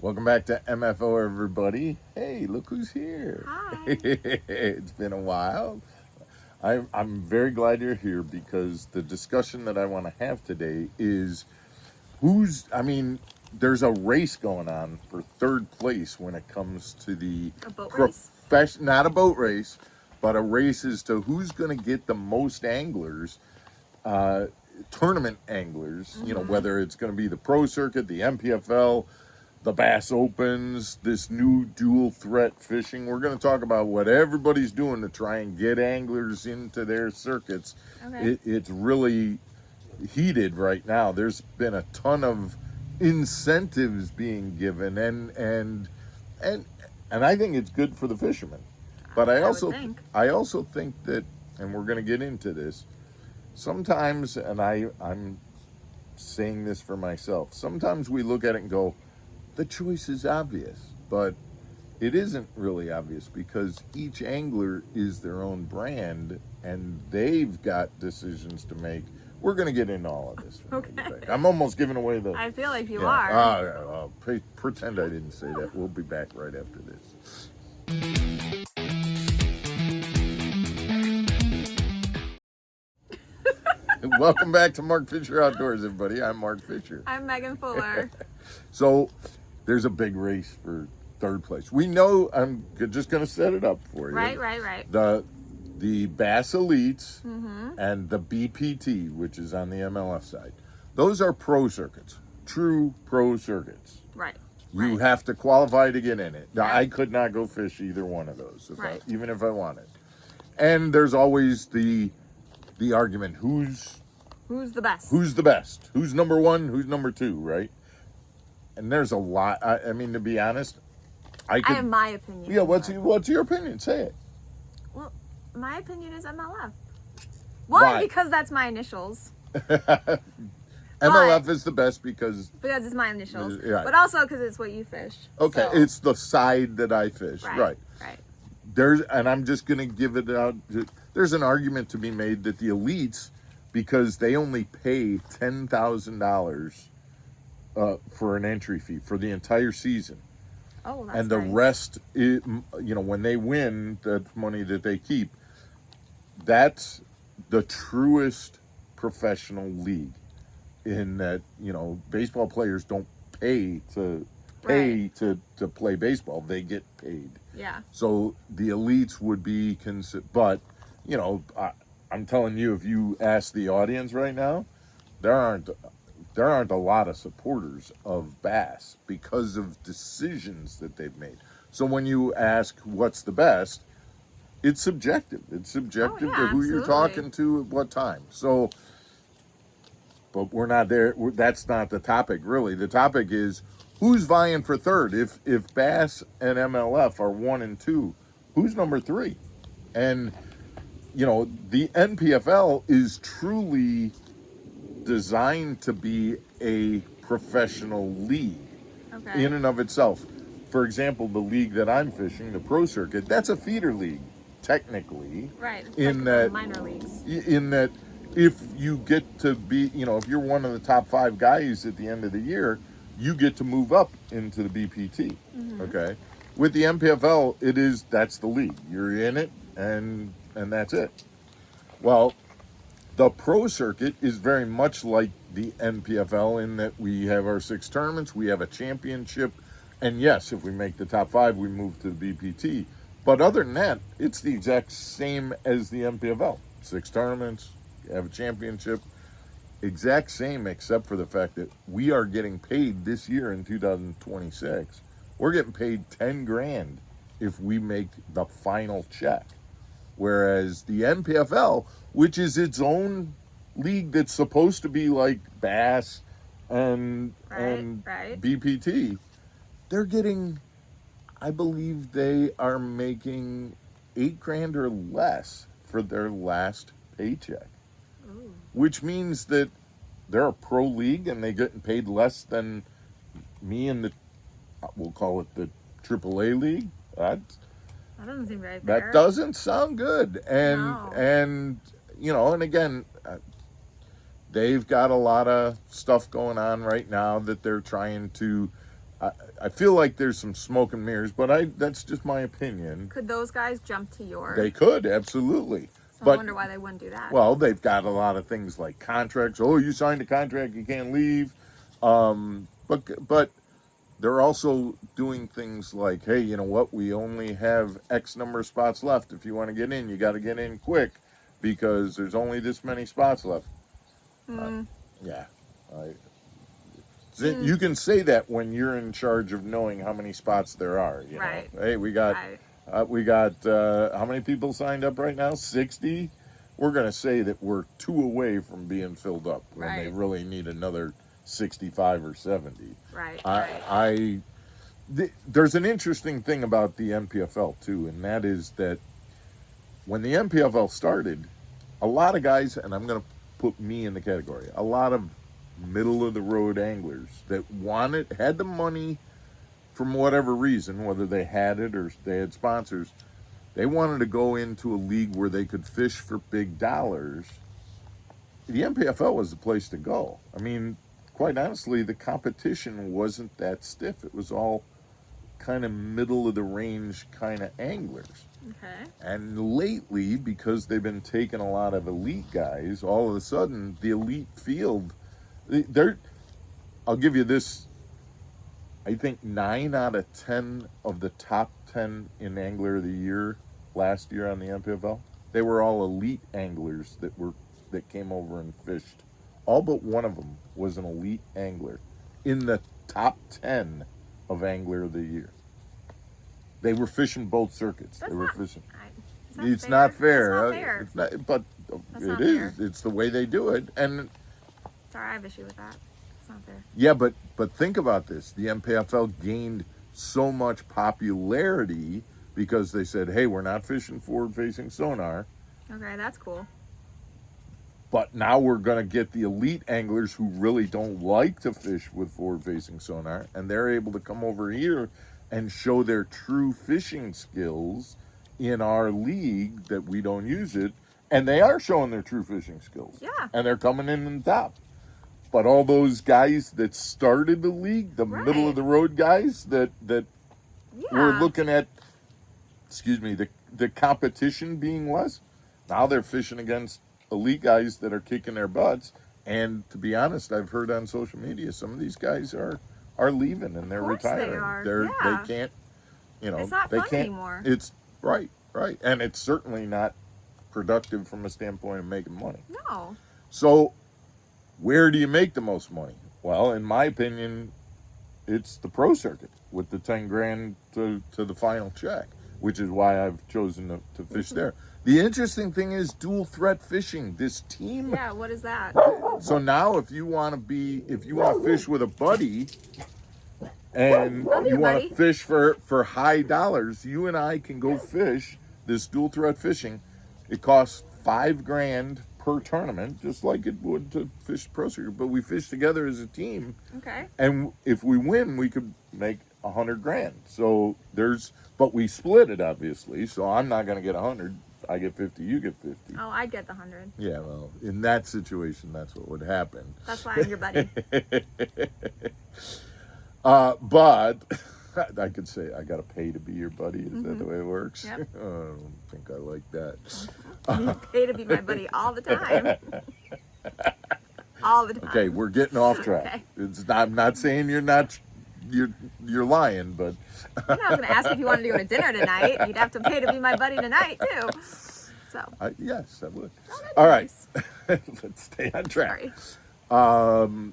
Welcome back to MFO, everybody. Hey, look who's here. Hi. It's been a while. I'm very glad you're here because the discussion that I want to have today is there's a race going on for third place when it comes to the A boat race? not a boat race, but a race as to who's going to get the most anglers, tournament anglers, whether it's going to be the pro circuit, the MPFL, the Bass Opens, this new dual threat fishing. We're going to talk about what everybody's doing to try and get anglers into their circuits. Okay. It's really heated right now. There's been a ton of incentives being given, and I think it's good for the fishermen. But I would think. also think that, and we're going to get into this sometimes, and I'm saying this for myself. Sometimes we look at it and go, the choice is obvious, but it isn't really obvious because each angler is their own brand and they've got decisions to make. We're going to get into all of this. Okay. I'm almost giving away the... I feel like you Yeah. are. Well, pretend I didn't say that. We'll be back right after this. Welcome back to Mark Fisher Outdoors, everybody. I'm Mark Fisher. I'm Megan Fuller. So there's a big race for third place. We know, I'm just going to set it up for you. Right. The Bass Elites and the BPT, which is on the MLF side. Those are pro circuits, true pro circuits. Right. You have to qualify to get in it. Now, Right. I could not go fish either one of those, Right. even if I wanted. And there's always the argument, who's Who's the best? the best? Who's number one? Who's number two, right? And there's a lot. I mean, to be honest, I I have my opinion. Yeah, what's your opinion? Say it. Well, my opinion is MLF. Why? Because that's my initials. MLF is the best because Because it's my initials. Right. But also because it's what you fish. okay, So- it's the side that I fish. Right. Right. And I'm just going to give it out. There's an argument to be made that the elites, because they only pay $10,000 for an entry fee for the entire season. Oh, that's And the nice. rest, when they win, the money that they keep, that's the truest professional league. In that, baseball players don't pay to play baseball; they get paid. Yeah. So the elites would be but I'm telling you, if you ask the audience right now, there aren't a lot of supporters of bass because of decisions that they've made. So when you ask what's the best, it's subjective. It's subjective to who you're absolutely. talking to at what time. So, but we're not there. That's not the topic, really. The topic is who's vying for third. If Bass and MLF are 1 and 2, who's number 3? And the NPFL is truly designed to be a professional league Okay. in and of itself. For example, the league that I'm fishing, the pro circuit, that's a feeder league, technically. Right. It's in like that minor leagues. In that, if you get to be, if you're one of the top 5 guys at the end of the year, you get to move up into the BPT. Okay. With the MPFL, that's the league. You're in it, and that's it. Well, the pro circuit is very much like the NPFL in that we have our 6 tournaments, we have a championship, and yes, if we make the top 5, we move to the BPT. But other than that, it's the exact same as the NPFL. 6 tournaments, you have a championship, exact same, except for the fact that we are getting paid this year in 2026. We're getting paid 10 grand if we make the final check. Whereas the NPFL, which is its own league that's supposed to be like Bass and Right. BPT, they're getting, I believe they are making 8 grand or less for their last paycheck. Ooh. Which means that they're a pro league and they're getting paid less than me and we'll call it the AAA league. That doesn't seem very fair. That doesn't sound good. And No. and again, they've got a lot of stuff going on right now that they're trying to I feel like there's some smoke and mirrors, but that's just my opinion. Could those guys jump to yours? They could, absolutely. So But I wonder why they wouldn't do that. well, they've got a lot of things like contracts. Oh, you signed a contract, you can't leave. But they're also doing things like, hey, you know what? We only have X number of spots left. If you want to get in, you got to get in quick because there's only this many spots left. Yeah. You can say that when you're in charge of knowing how many spots there are. You Right. know? Hey, we got how many people signed up right now? 60. We're going to say that we're 2 away from being filled up when they Right. really need another 65 or 70. Right. There's an interesting thing about the NPFL too, and that is that when the NPFL started, a lot of guys, and I'm going to put me in the category, a lot of middle of the road anglers that had the money from whatever reason, whether they had it or they had sponsors, they wanted to go into a league where they could fish for big dollars. The NPFL was the place to go. I mean, quite honestly, the competition wasn't that stiff. It was all kind of middle of the range kind of anglers. Okay. And lately, because they've been taking a lot of elite guys, all of a sudden the elite field, I'll give you this, I think 9 out of 10 of the top 10 in Angler of the Year last year on the NPFL, they were all elite anglers that came over and fished. All but one of them was an elite angler in the top 10 of Angler of the Year. They were fishing both circuits. That's they were not, fishing. It's not fair. It's not fair. But That's it not is. fair. It's the way they do it. And Sorry, I have issue with that. It's not fair. yeah, but think about this. The NPFL gained so much popularity because they said, hey, we're not fishing forward-facing sonar. Okay, that's cool. But now we're going to get the elite anglers who really don't like to fish with forward-facing sonar, and they're able to come over here and show their true fishing skills in our league that we don't use it. And they are showing their true fishing skills. Yeah. And they're coming in the top. But all those guys that started the league, the Right. middle of the road guys that Yeah. were looking at, the competition being less, now they're fishing against elite guys that are kicking their butts. And to be honest, I've heard on social media some of these guys are leaving and they're course they retiring. are. They can't, It's not they fun can't anymore. It's right. And it's certainly not productive from a standpoint of making money. No. So where do you make the most money? Well, in my opinion, it's the pro circuit with the 10 grand to the final check, which is why I've chosen to fish there. The interesting thing is dual threat fishing. This team. Yeah, what is that? So now if you want to fish with a buddy and you want to fish for high dollars, you and I can go fish this dual threat fishing. It costs $5 grand per tournament, just like it would to fish pro circuit, but we fish together as a team. Okay. And if we win, we could make $100 grand. So but we split it obviously. So I'm not going to get 100. I get 50, you get 50. Oh, I'd get the 100. Yeah, well, in that situation, that's what would happen. That's why I'm your buddy. But I could say I got to pay to be your buddy. Is that the way it works? Yep. I don't think I like that. You pay to be my buddy all the time. All the time. Okay, we're getting off track. Okay. I'm not saying you're not. You're lying, but I was going to ask if you wanted to go to dinner tonight. You'd have to pay to be my buddy tonight, too. So. Yes, I would. Oh, All nice. right, let's stay on track. Sorry.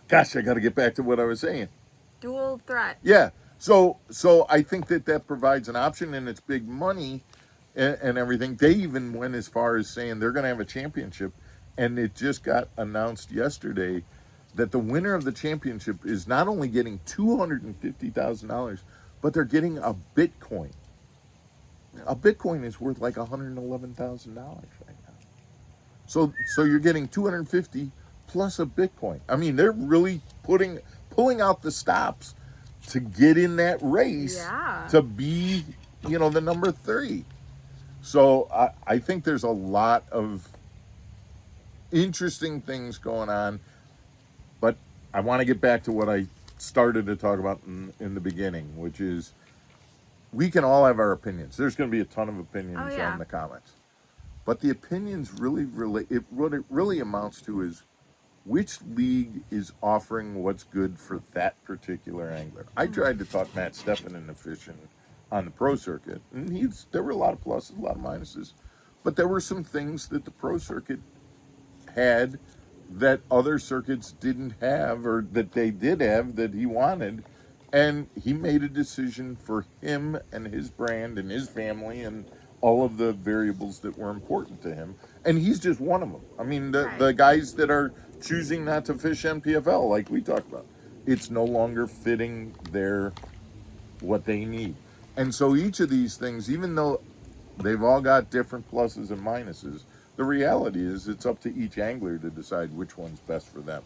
Gosh, I got to get back to what I was saying. Dual threat. Yeah. So I think that provides an option, and it's big money and everything. They even went as far as saying they're going to have a championship, and it just got announced yesterday that the winner of the championship is not only getting $250,000, but they're getting a Bitcoin. A Bitcoin is worth like $111,000 right now. So you're getting 250 plus a Bitcoin. I mean, they're really pulling out the stops to get in that race to be, the number 3. So I think there's a lot of interesting things going on, but I want to get back to what I started to talk about in the beginning, which is we can all have our opinions. There's going to be a ton of opinions Oh, yeah. on the comments. But the opinions really relate. What it really amounts to is which league is offering what's good for that particular angler. I tried to talk Matt Steffen into fishing on the pro circuit, and there were a lot of pluses, a lot of minuses, but there were some things that the pro circuit had that other circuits didn't have, or that they did have that he wanted, and he made a decision for him and his brand and his family and all of the variables that were important to him, and he's just one of them. I mean, the guys that are choosing not to fish NPFL, like we talked about, it's no longer fitting what they need. And so each of these things, even though they've all got different pluses and minuses, the reality is it's up to each angler to decide which one's best for them.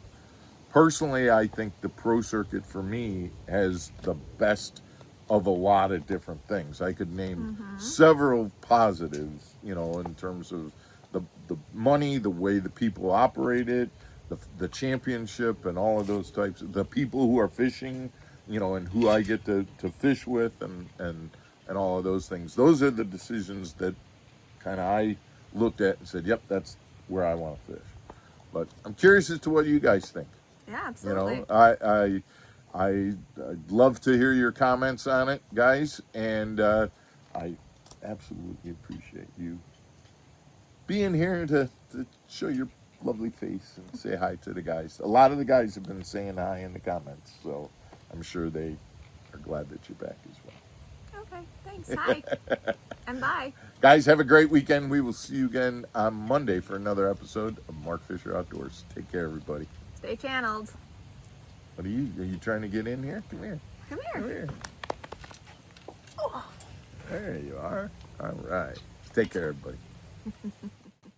Personally, I think the pro circuit for me has the best of a lot of different things. I could name several positives, in terms of the money, the way the people operate it, the championship, and all of those types of the people who are fishing, and who I get to fish with, and all of those things. Those are the decisions that kind of I looked at and said, yep, that's where I want to fish. But I'm curious as to what you guys think. Yeah, absolutely. I'd love to hear your comments on it, guys, and I absolutely appreciate you being here to show your lovely face and say hi to the guys. A lot of the guys have been saying hi in the comments, so I'm sure they are glad that you're back as well. Okay, thanks. Hi. And bye. Guys, have a great weekend. We will see you again on Monday for another episode of Mark Fisher Outdoors. Take care, everybody. Stay channeled. Are you trying to get in here? Come here. Come here. Come here. Oh. There you are. All right. Take care, everybody.